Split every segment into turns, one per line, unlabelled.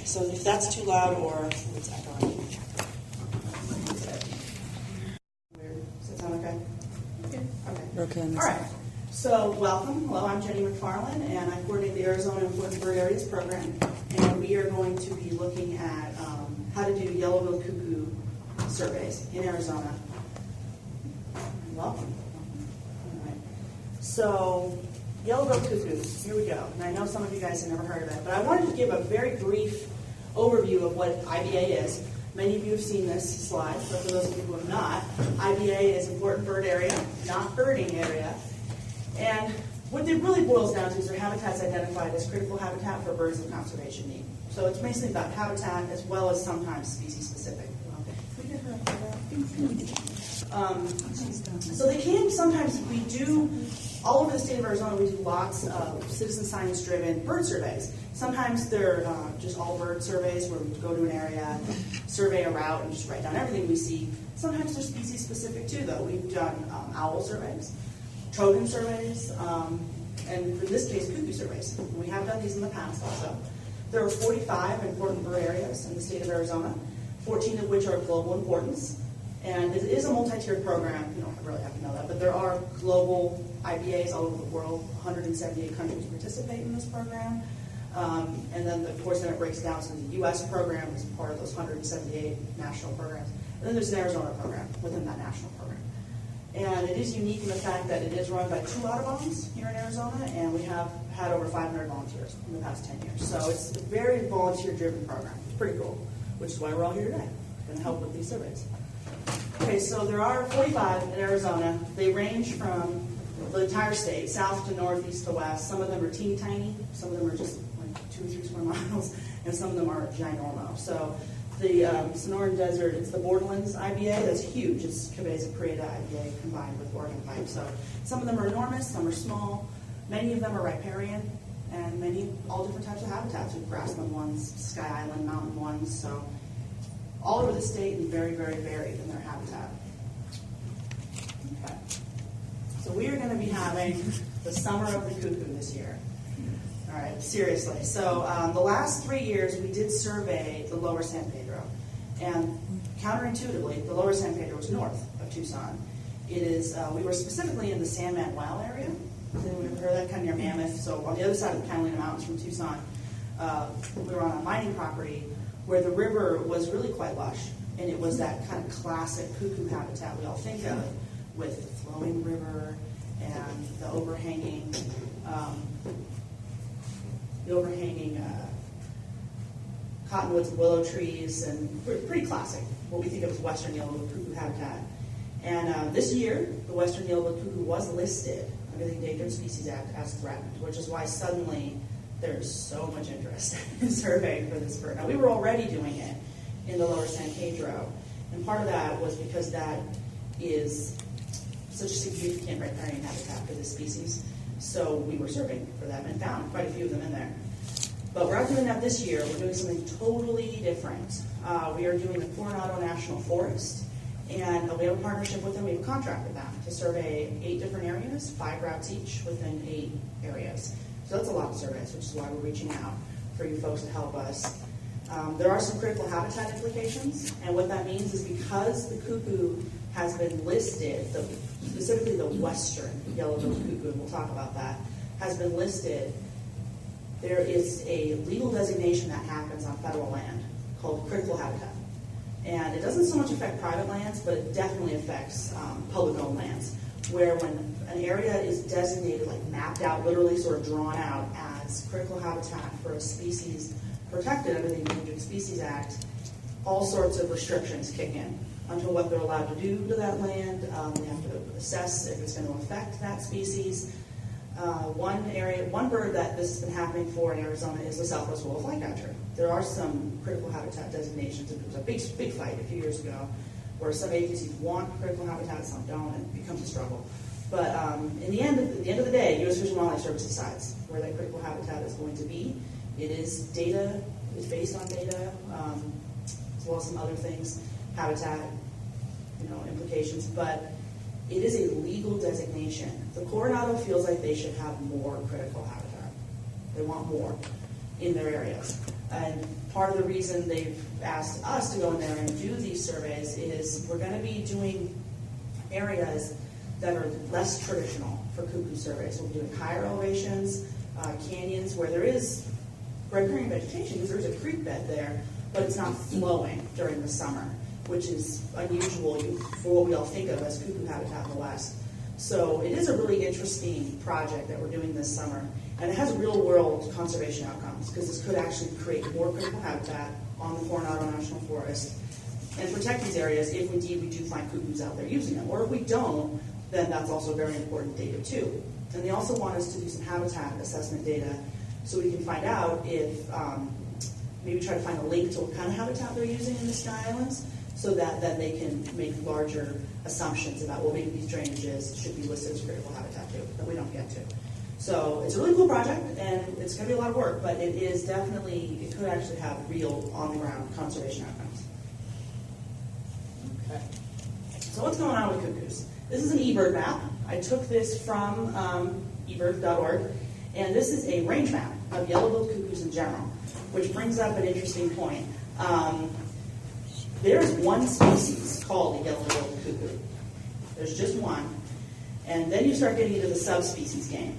so if that's too loud or it's echoing. Weird. Does that sound okay? Okay. All right. So welcome. Hello, I'm Jennie MacFarland, and I coordinate the Arizona Important Bird Areas program. And we are going to be looking at how to do yellow-billed cuckoo surveys in Arizona. Welcome. All right. So yellow-billed cuckoos, here we go. And I know some of you guys have never heard of it, but I wanted to give a very brief overview of what IBA is. Many of you have seen this slide, but for those of you who have not, IBA is Important Bird Area, not birding area. And what it really boils down to is their habitats identified as critical habitat for birds of conservation need. So it's basically about habitat as well as sometimes species specific. So they can sometimes, we do, all over the state of Arizona, we do lots of citizen science driven bird surveys. Sometimes they're just all bird surveys where we go to an area, survey a route, and just write down everything we see. Sometimes they're species specific too, though. We've done owl surveys, totem surveys, and in this case, cuckoo surveys. We have done these in the past also. There are 45 important bird areas in the state of Arizona, 14 of which are of global importance. And it is a multi-tiered program. You don't really have to know that, but there are global IBAs all over the world. 178 countries participate in this program. And then, of course, then it breaks down. So the U.S. program is part of those 178 national programs. And then there's an Arizona program within that national program. And it is unique in the fact that it is run by 2 Audubons here in Arizona, and we have had over 500 volunteers in the past 10 years. So it's a very volunteer-driven program. It's pretty cool, which is why we're all here today, going to help with these surveys. Okay, so there are 45 in Arizona. They range from the entire state, south to north, east to west. Some of them are teeny tiny. Some of them are just like 2 or 3 square miles, and some of them are ginormo. So the Sonoran Desert, it's the Borderlands IBA. That's huge. It's Cabeza Prieta IBA combined with Oregon Pipe. So some of them are enormous, some are small. Many of them are riparian, and all different types of habitats. We have grassland ones, Sky Island mountain ones. So all over the state and very, very varied in their habitat. Okay. So we are going to be having the Summer of the Cuckoo this year. All right, seriously. So the last 3 years we did survey the lower San Pedro. And counterintuitively, the lower San Pedro is north of Tucson. It is, we were specifically in the San Manuel area. Has anyone ever heard of that? Kind of near Mammoth. So on the other side of the Catalina Mountains from Tucson, we were on a mining property where the river was really quite lush. And it was that kind of classic cuckoo habitat we all think of, with the flowing river and the overhanging cottonwoods and willow trees, and pretty classic, what we think of as western yellow-billed cuckoo habitat. And this year, the western yellow-billed cuckoo was listed under the Endangered Species Act as threatened, which is why suddenly there's so much interest in surveying for this bird. Now, we were already doing it in the lower San Pedro, and part of that was because that is such a significant riparian habitat for this species. So we were surveying for them and found quite a few of them in there. But we're not doing that this year. We're doing something totally different. We are doing the Coronado National Forest, and we have a partnership with them. We have a contract with them to survey 8 different areas, 5 routes each within 8 areas. So that's a lot of surveys, which is why we're reaching out for you folks to help us. There are some critical habitat implications, and what that means is because the cuckoo has been listed, specifically the western yellow-billed cuckoo, and we'll talk about that, has been listed, there is a legal designation that happens on federal land called critical habitat. And it doesn't so much affect private lands, but it definitely affects public-owned lands, where when an area is designated, like mapped out, literally sort of drawn out as critical habitat for a species protected under the Endangered Species Act, all sorts of restrictions kick in onto what they're allowed to do to that land. They have to assess if it's going to affect that species. One bird that this has been happening for in Arizona is the southwest willow flycatcher. There are some critical habitat designations. It was a big fight a few years ago where some agencies want critical habitat, some don't, and it becomes a struggle. But at the end of the day, U.S. Fish and Wildlife Service decides where that critical habitat is going to be. It is data, it's based on data, as well as some other things, habitat, implications, but it is a legal designation. The Coronado feels like they should have more critical habitat. They want more. in their areas. And part of the reason they've asked us to go in there and do these surveys is we're going to be doing areas that are less traditional for cuckoo surveys. We'll be doing higher elevations, canyons where there is riparian vegetation because there's a creek bed there, but it's not flowing during the summer, which is unusual for what we all think of as cuckoo habitat in the West. So it is a really interesting project that we're doing this summer, and it has real-world conservation outcomes because this could actually create more critical habitat on the Coronado National Forest and protect these areas if indeed we do find cuckoos out there using them. Or if we don't, then that's also very important data too. And they also want us to do some habitat assessment data so we can find out if, maybe try to find a link to what kind of habitat they're using in the Sky Islands so that then they can make larger assumptions about, well, maybe these drainages should be listed as critical habitat too, that we don't get to. So it's a really cool project, and it's going to be a lot of work, but it is definitely, it could actually have real on-the-ground conservation outcomes. Okay. So what's going on with cuckoos? This is an eBird map. I took this from ebird.org, and this is a range map of yellow-billed cuckoos in general, which brings up an interesting point. There's one species called a yellow-billed cuckoo. There's just one. And then you start getting into the subspecies game.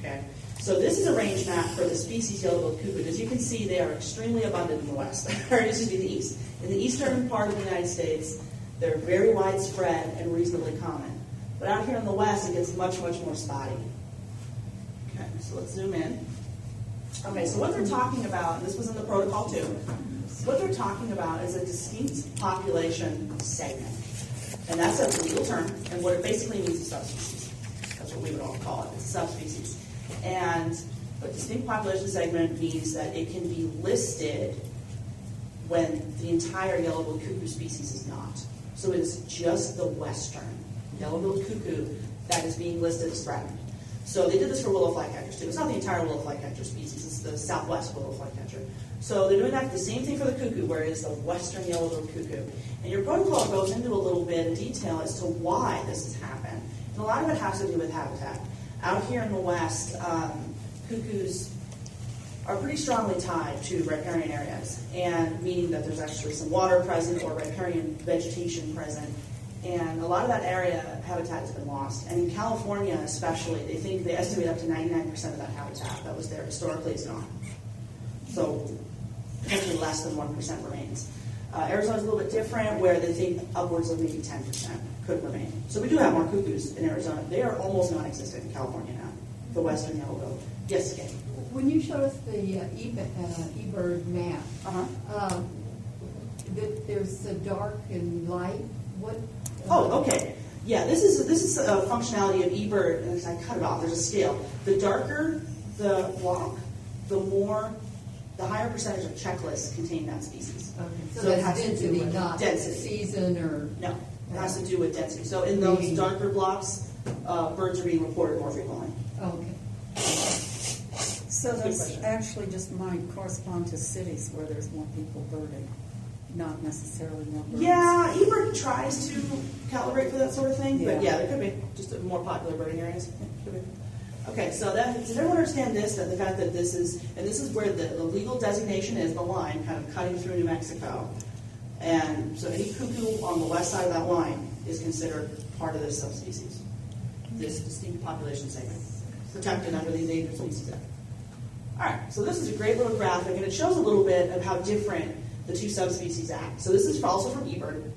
Okay? So this is a range map for the species yellow-billed cuckoo. As you can see, they are extremely abundant in the West, or excuse me, the East. In the eastern part of the United States, they're very widespread and reasonably common. But out here in the West, it gets much, much more spotty. Okay, so let's zoom in. Okay, so what they're talking about, and this was in the protocol too, what they're talking about is a distinct population segment. And that's a legal term, and what it basically means is subspecies. That's what we would all call it, it's a subspecies. And a distinct population segment means that it can be listed when the entire yellow-billed cuckoo species is not. So it is just the western yellow-billed cuckoo that is being listed as threatened. So they did this for willow flycatchers too. It's not the entire willow flycatcher species, it's the southwest willow flycatcher. So they're doing that the same thing for the cuckoo, where it is the western yellow-billed cuckoo. And your protocol goes into a little bit of detail as to why this has happened. And a lot of it has to do with habitat. Out here in the West, cuckoos are pretty strongly tied to riparian areas, and meaning that there's actually some water present or riparian vegetation present. And a lot of that area habitat has been lost. And in California especially, they estimate up to 99% of that habitat that was there historically is gone. So potentially less than 1% remains. Arizona's a little bit different, where they think upwards of maybe 10% could remain. So we do have more cuckoos in Arizona. They are almost non-existent in California now, the western yellow-billed. Yes, Kate?
When you showed us the eBird map, there's a dark and light. What?
Oh, okay. Yeah, this is a functionality of eBird, and I cut it off. There's a scale. The darker the block, the higher percentage of checklists contain that species.
Okay. So that's
it has
density,
to do with
not
density.
Season or...
No, it has to do with density. So in those darker blocks, birds are being reported more frequently.
Okay.
So this actually just might correspond to cities where there's more people birding, not necessarily more birds.
Yeah, eBird tries to calibrate for that sort of thing, but
Yeah.
there could be just more popular birding areas. Yeah, could be. Okay, so does everyone understand this? That the fact that this is where the legal designation is, the line kind of cutting through New Mexico, and so any cuckoo on the west side of that line is considered part of this subspecies, this distinct population segment, protected under the Endangered Species Act. All right, so this is a great little graphic, and it shows a little bit of how different the two subspecies act. So this is also from eBird.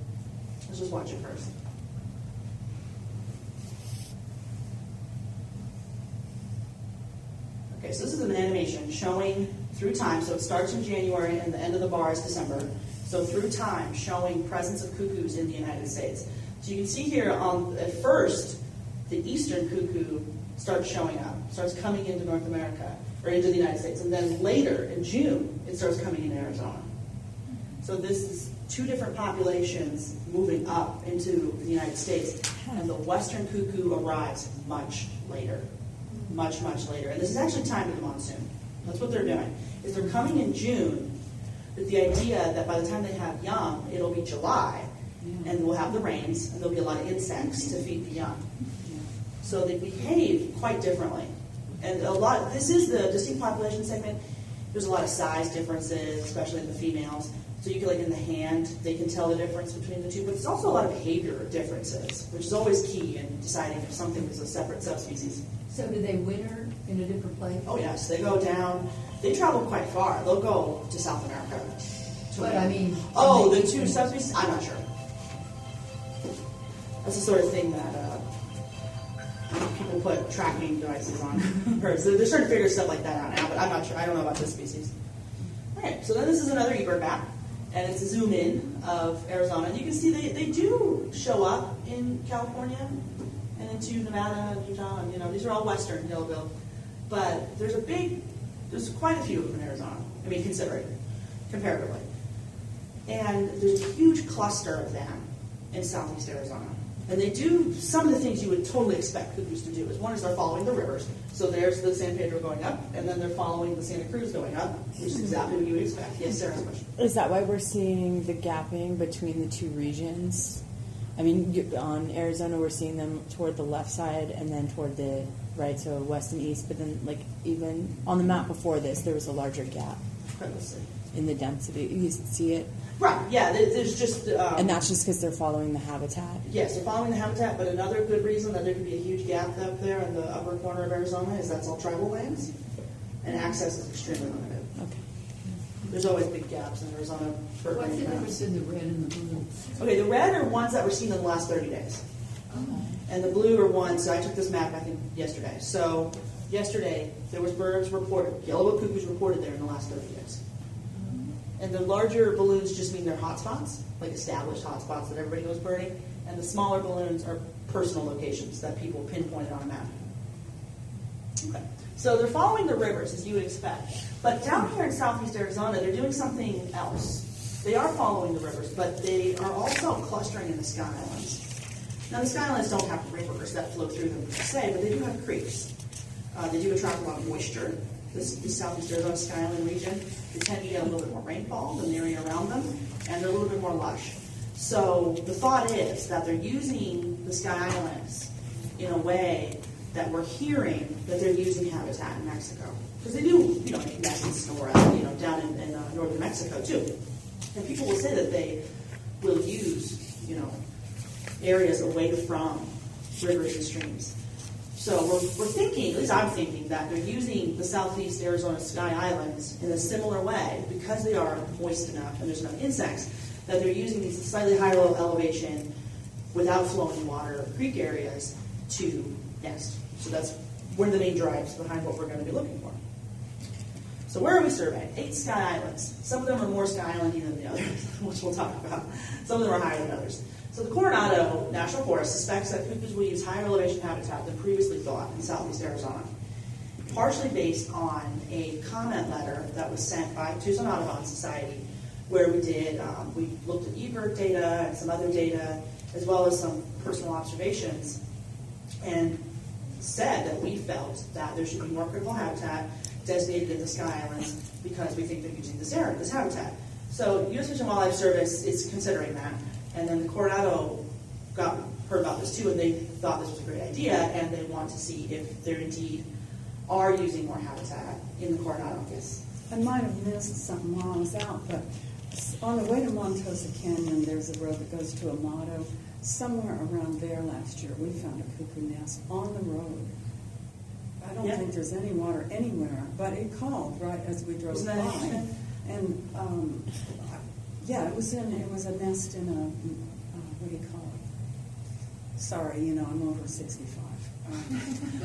Let's just watch it first. Okay, so this is an animation showing through time. So it starts in January and the end of the bar is December. So through time, showing presence of cuckoos in the United States. So you can see here, at first, the eastern cuckoo starts showing up, starts coming into North America, or into the United States. And then later, in June, it starts coming into Arizona. So this is two different populations moving up into the United States. And the western cuckoo arrives much later. Much, much later. And this is actually timed with the monsoon. That's what they're doing. Is they're coming in June with the idea that by the time they have young, it'll be July, and we'll have the rains, and there'll be a lot of insects to feed the young. So they behave quite differently. And this is the distinct population segment, There's a lot of size differences, especially in the females. So you can, like in the hand, they can tell the difference between the two. But there's also a lot of behavior differences, which is always key in deciding if something is a separate subspecies.
So do they winter in a different place?
Oh yes, they go down. They travel quite far. They'll go to South America.
But I mean...
Oh, the two subspecies? I'm not sure. That's the sort of thing that people put tracking devices on birds. They're starting to figure stuff like that out now, but I'm not sure. I don't know about this species. All right, so then this is another eBird map, and it's a zoom in of Arizona. And you can see they do show up in California and into Nevada and Utah. And, these are all western yellow-billed. But there's quite a few of them in Arizona. I mean, comparatively. And there's a huge cluster of them in southeast Arizona. And they do some of the things you would totally expect cuckoos to do. One is they're following the rivers. So there's the San Pedro going up, and then they're following the Santa Cruz going up, which is exactly what you would expect. Yes, Sarah's question.
Is that why we're seeing the gapping between the two regions? I mean, on Arizona, we're seeing them toward the left side and then toward the right, so west and east. But then, like, even on the map before this, there was a larger gap
Let's see.
in the density. You see it?
Right, yeah, there's just...
and that's just because they're following the habitat?
Yes, they're following the habitat, but another good reason that there could be a huge gap up there in the upper corner of Arizona is that's all tribal lands, and access is extremely limited.
Okay.
There's always big gaps in Arizona. For
What's the difference in the red and the blue?
Okay, the red are ones that were seen in the last 30 days. And the blue are ones, so I took this map, I think, yesterday. So yesterday, there was birds reported, yellow-billed cuckoos reported there in the last 30 days. And the larger balloons just mean they're hotspots, like established hotspots that everybody goes birding. And the smaller balloons are personal locations that people pinpointed on a map. Okay. So they're following the rivers, as you would expect. But down here in southeast Arizona, they're doing something else. They are following the rivers, but they are also clustering in the Sky Islands. Now, the Sky Islands don't have rivers that flow through them per se, but they do have creeks. They do attract a lot of moisture. This southeast Arizona Sky Island region, they tend to get a little bit more rainfall than the area around them, and they're a little bit more lush. So the thought is that they're using the Sky Islands in a way that we're hearing that they're using habitat in Mexico. Because they do, make nests in Sonora, down in northern Mexico too. And people will say that they will use, areas away from rivers and streams. So we're thinking, at least I'm thinking, that they're using the southeast Arizona Sky Islands in a similar way because they are moist enough and there's enough insects that they're using these slightly higher elevation without flowing water creek areas to nest. So that's one of the main drives behind what we're going to be looking for. So where are we surveying? 8 Sky Islands. Some of them are more Sky Islandy than the others, which we'll talk about. Some of them are higher than others. So the Coronado National Forest suspects that cuckoos will use higher elevation habitat than previously thought in southeast Arizona, partially based on a comment letter that was sent by Tucson Audubon Society, where we looked at eBird data and some other data, as well as some personal observations, and said that we felt that there should be more critical habitat designated in the Sky Islands because we think they're using this habitat. So U.S. Fish and Wildlife Service is considering that. And then the Coronado heard about this too, and they thought this was a great idea, and they want to see if they indeed are using more habitat in the Coronado. Yes.
I might have missed something while I was out, but on the way to Montosa Canyon, there's a road that goes to Amado. Somewhere around there last year, we found a cuckoo nest on the road. I don't think there's any water anywhere, but it called right as we drove by. And it was a nest in a what do you call it? Sorry, I'm over 65.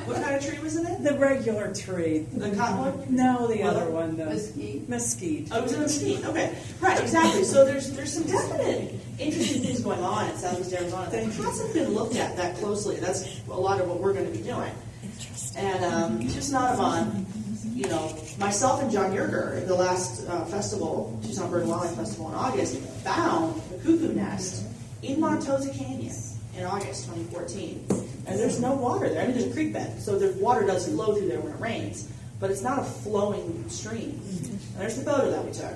What kind of tree was it in?
The regular tree.
The cottonwood?
No, the other one. The
mesquite.
Mesquite.
Oh, it was a mesquite. Okay, right, exactly. So there's some definite interesting things going on in southeast Arizona that hasn't been looked at that closely. That's a lot of what we're going to be doing.
Interesting.
And Tucson Audubon, myself and John Yerger at the last festival, Tucson Bird and Wildlife Festival in August, found a cuckoo nest in Montosa Canyon in August 2014. And there's no water there. I mean, there's a creek bed, so the water does flow through there when it rains, but it's not a flowing stream. And there's the photo that we took.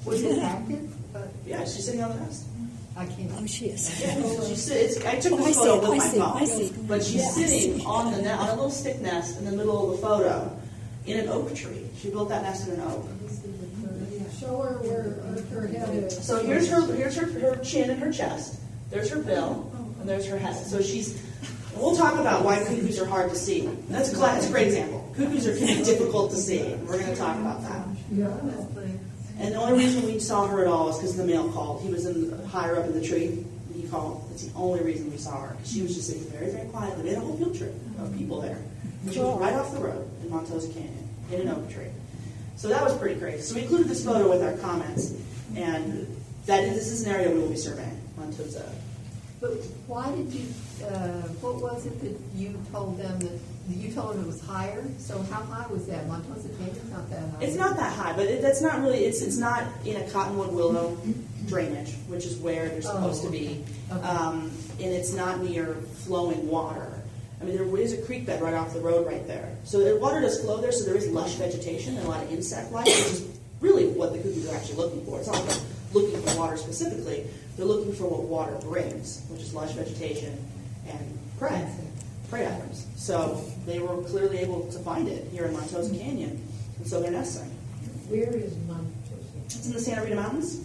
Was it active?
Yeah, she's sitting on the nest.
I can't.
Oh, she is.
Yeah, I took this photo with my phone, but she's sitting on a little stick nest in the middle of the photo. in an oak tree. She built that nest in an oak.
Show her where her head is.
So here's her chin and her chest. There's her bill, and there's her head. So we'll talk about why cuckoos are hard to see. That's a great example. Cuckoos are kind of difficult to see. We're going to talk about that. And the only reason we saw her at all is because the male called. He was higher up in the tree. He called. That's the only reason we saw her. She was just sitting very, very quietly. They had a whole field trip of people there. And she was right off the road in Montosa Canyon, in an oak tree. So that was pretty crazy. So we included this photo with our comments. And this is an area we will be surveying, Montosa.
But why did you, what was it that you told them it was higher? So how high was that? Montosa Canyon's not that high.
It's not that high, but that's not really, it's not in a cottonwood willow drainage, which is where they're supposed to be.
Okay.
And it's not near flowing water. I mean, there is a creek bed right off the road right there. So the water does flow there, so there is lush vegetation and a lot of insect life, which is really what the cuckoos are actually looking for. It's not like they're looking for water specifically. They're looking for what water brings, which is lush vegetation and prey items. So they were clearly able to find it here in Montosa Canyon, and so they're nesting.
Where is Montosa?
It's in the Santa Rita Mountains.